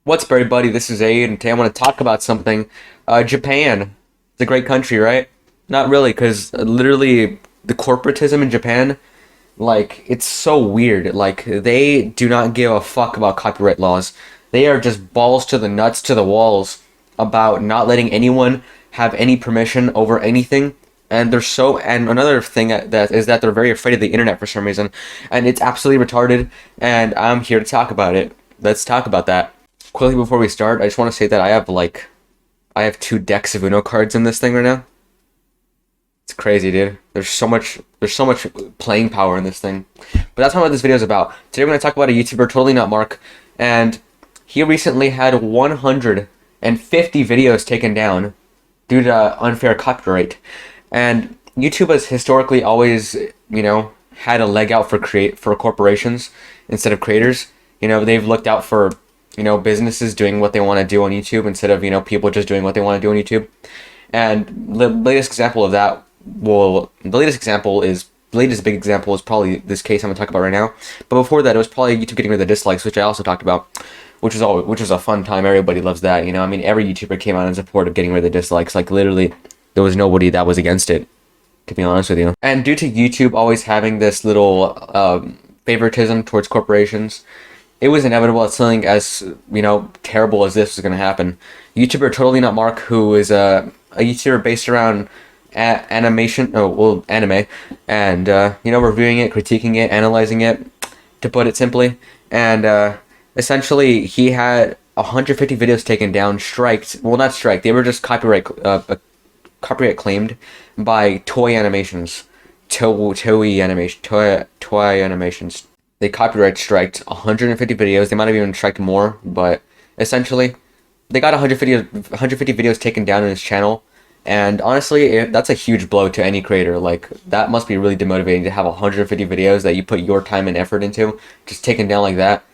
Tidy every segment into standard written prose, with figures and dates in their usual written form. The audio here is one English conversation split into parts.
What's up, everybody? This is Aid, and today I want to talk about something. Japan. It's a great country, right? Not really, because literally the corporatism in Japan, like, it's so weird. Like, they do not give a fuck about copyright laws. They are just balls to the nuts to the walls about not letting anyone have any permission over anything. And another thing that is that they're very afraid of the internet for some reason. And it's absolutely retarded, and I'm here to talk about it. Let's talk about that. Quickly before we start, I just want to say that I have two decks of Uno cards in this thing right now. It's crazy, dude. There's so much playing power in this thing. But that's not what this video is about. Today we're going to talk about a YouTuber, totally not Mark, and he recently had 150 videos taken down due to unfair copyright. And YouTube has historically always, had a leg out for corporations instead of creators. They've looked out for businesses doing what they want to do on YouTube instead of, people just doing what they want to do on YouTube. And the latest big example is probably this case I'm going to talk about right now. But before that, it was probably YouTube getting rid of the dislikes, which I also talked about, which was a fun time. Everybody loves that, every YouTuber came out in support of getting rid of the dislikes. Like, literally, there was nobody that was against it, to be honest with you. And due to YouTube always having this little favoritism towards corporations, it was inevitable that something as, terrible as this was going to happen. YouTuber Totally Not Mark, who is a YouTuber based around anime, and, reviewing it, critiquing it, analyzing it, to put it simply. And essentially, he had 150 videos taken down, striked. Well, not striked. They were just copyright claimed by Toei Animations. Toei Animations. They copyright striked 150 videos. They might have even striked more, but essentially, they got 150 videos taken down on his channel. And honestly, that's a huge blow to any creator. Like, that must be really demotivating to have 150 videos that you put your time and effort into, just taken down like that.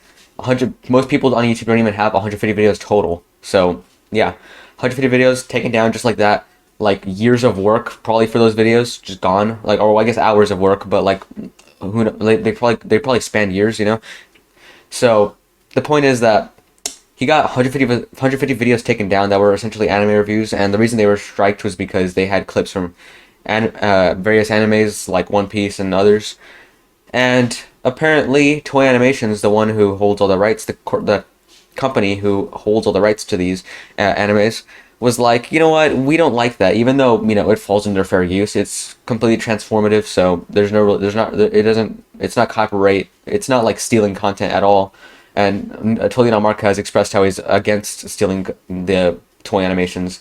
Most people on YouTube don't even have 150 videos total. So, yeah, 150 videos taken down just like that. Like, years of work probably for those videos just gone. Like, or I guess hours of work, but like, who knows, they probably span years, So the point is that he got 150 videos taken down that were essentially anime reviews, and the reason they were striked was because they had clips from various animes like One Piece and others. And apparently, Toei Animations, the one who holds all the rights, the company who holds all the rights to these animes, was like, you know what, we don't like that, even though, it falls under fair use. It's completely transformative, so it's not copyright, it's not like stealing content at all. And Totally Not Mark has expressed how he's against stealing the Toei Animations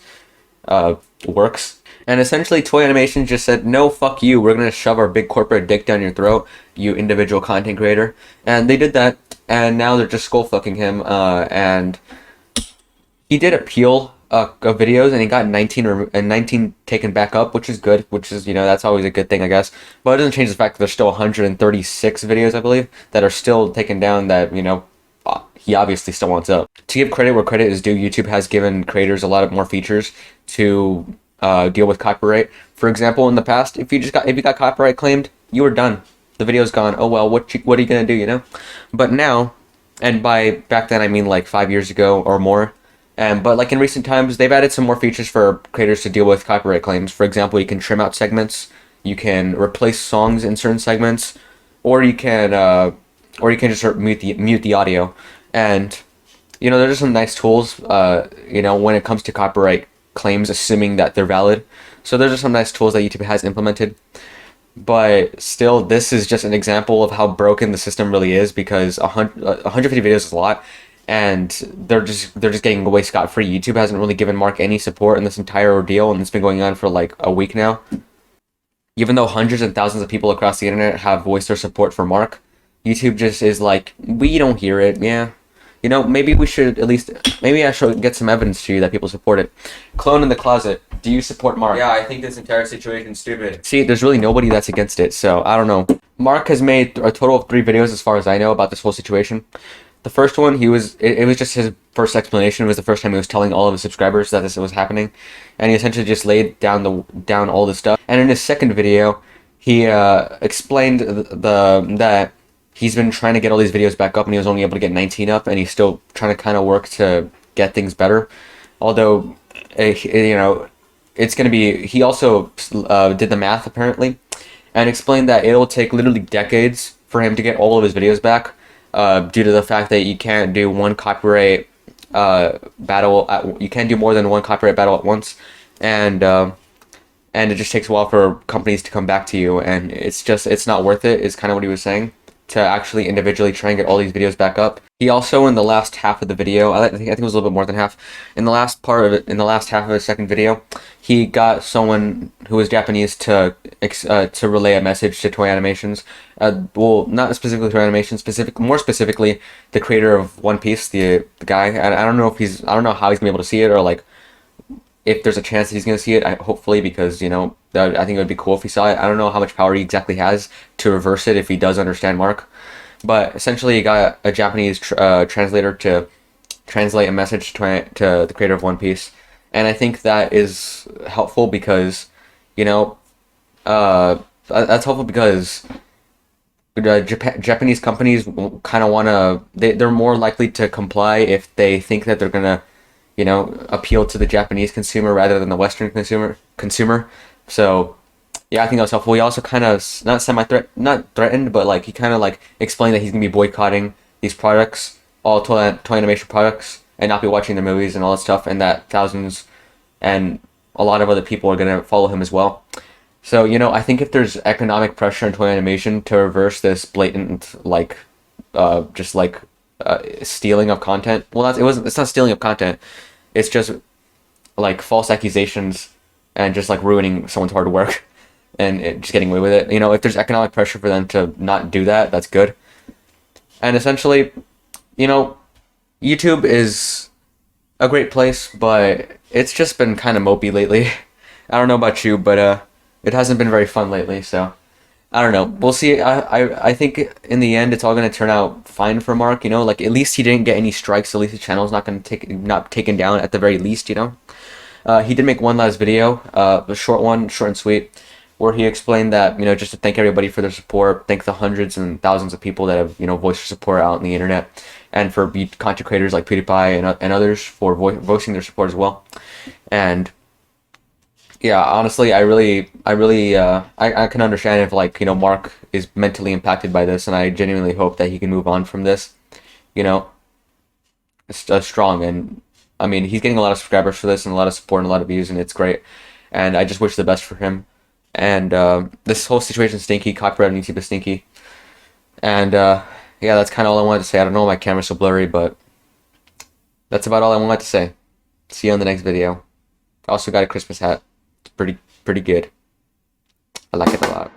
works. And essentially, Toei Animations just said, no, fuck you, we're gonna shove our big corporate dick down your throat, you individual content creator. And they did that, and now they're just skull-fucking him, and he did appeal of videos, and he got 19 taken back up, which is good, which is, that's always a good thing, I guess. But it doesn't change the fact that there's still 136 videos, I believe, that are still taken down that, he obviously still wants up. To give credit where credit is due, YouTube has given creators a lot of more features to deal with copyright. For example, in the past, if you got copyright claimed, you were done. The video's gone. Oh well, what are you gonna do, But now, and by back then I mean like 5 years ago or more, but like in recent times, they've added some more features for creators to deal with copyright claims. For example, you can trim out segments, you can replace songs in certain segments, or you can just mute the audio. And there's some nice tools, when it comes to copyright claims, assuming that they're valid. So there's just some nice tools that YouTube has implemented. But still, this is just an example of how broken the system really is, because 150 videos is a lot. And they're just getting away scot-free. YouTube hasn't really given Mark any support in this entire ordeal, and it's been going on for like a week now. Even though hundreds and thousands of people across the internet have voiced their support for Mark, YouTube just is like, we don't hear it, yeah. Maybe I should get some evidence to you that people support it. Clone in the closet, do you support Mark? Yeah, I think this entire situation is stupid. See, there's really nobody that's against it, so I don't know. Mark has made a total of 3 videos as far as I know about this whole situation. The first one, it was just his first explanation. It was the first time he was telling all of his subscribers that this was happening, and he essentially just laid down all this stuff. And in his second video, he explained that he's been trying to get all these videos back up, and he was only able to get 19 up, and he's still trying to kind of work to get things better. Although, you know, it's going to be, he also did the math apparently, and explained that it'll take literally decades for him to get all of his videos back, due to the fact that you can't do one copyright battle you can't do more than one copyright battle at once, and it just takes a while for companies to come back to you, and it's not worth it, is kind of what he was saying, to actually individually try and get all these videos back up. He also, in the last half of the video, I think it was a little bit more than half, in the last half of his second video, he got someone who was Japanese to relay a message to Toei Animations. Well, not specifically Toei Animations, more specifically the creator of One Piece, the guy. I don't know how he's gonna be able to see it, or like if there's a chance that he's gonna see it. Hopefully, because, you know, I think it would be cool if he saw it. I don't know how much power he exactly has to reverse it if he does understand Mark. But essentially, he got a Japanese translator to translate a message to the creator of One Piece. And I think that is helpful because, you know, that's helpful because Japanese companies kind of want to, they're more likely to comply if they think that they're going to, you know, appeal to the Japanese consumer rather than the Western consumer. So, yeah, I think that was helpful. He also kind of, not threatened, but like he kind of like explained that he's going to be boycotting these products, all Toei Animation products, and not be watching their movies and all that stuff, and that thousands and a lot of other people are going to follow him as well. So, you know, I think if there's economic pressure on Toei Animation to reverse this blatant, like, stealing of content, well, it's not stealing of content, it's just like false accusations and just like ruining someone's hard work and just getting away with it. You know, if there's economic pressure for them to not do that, that's good. And essentially, you know, YouTube is a great place, but it's just been kind of mopey lately. I don't know about you, but it hasn't been very fun lately, so I don't know. We'll see. I think in the end it's all going to turn out fine for Mark, you know? Like, at least he didn't get any strikes. At least his channel's not taken down at the very least, you know? He did make one last video, a short one, short and sweet, where he explained that, you know, just to thank everybody for their support, thank the hundreds and thousands of people that have, you know, voiced their support out on the internet, and for content creators like PewDiePie and others for voicing their support as well. And yeah, honestly, I can understand if, like, you know, Mark is mentally impacted by this, and I genuinely hope that he can move on from this, you know, strong. And I mean, he's getting a lot of subscribers for this and a lot of support and a lot of views, and it's great. And I just wish the best for him. And this whole situation is stinky. Copyright on YouTube is stinky. And yeah, that's kind of all I wanted to say. I don't know why my camera's so blurry, but that's about all I wanted to say. See you on the next video. I also got a Christmas hat. It's pretty good. I like it a lot.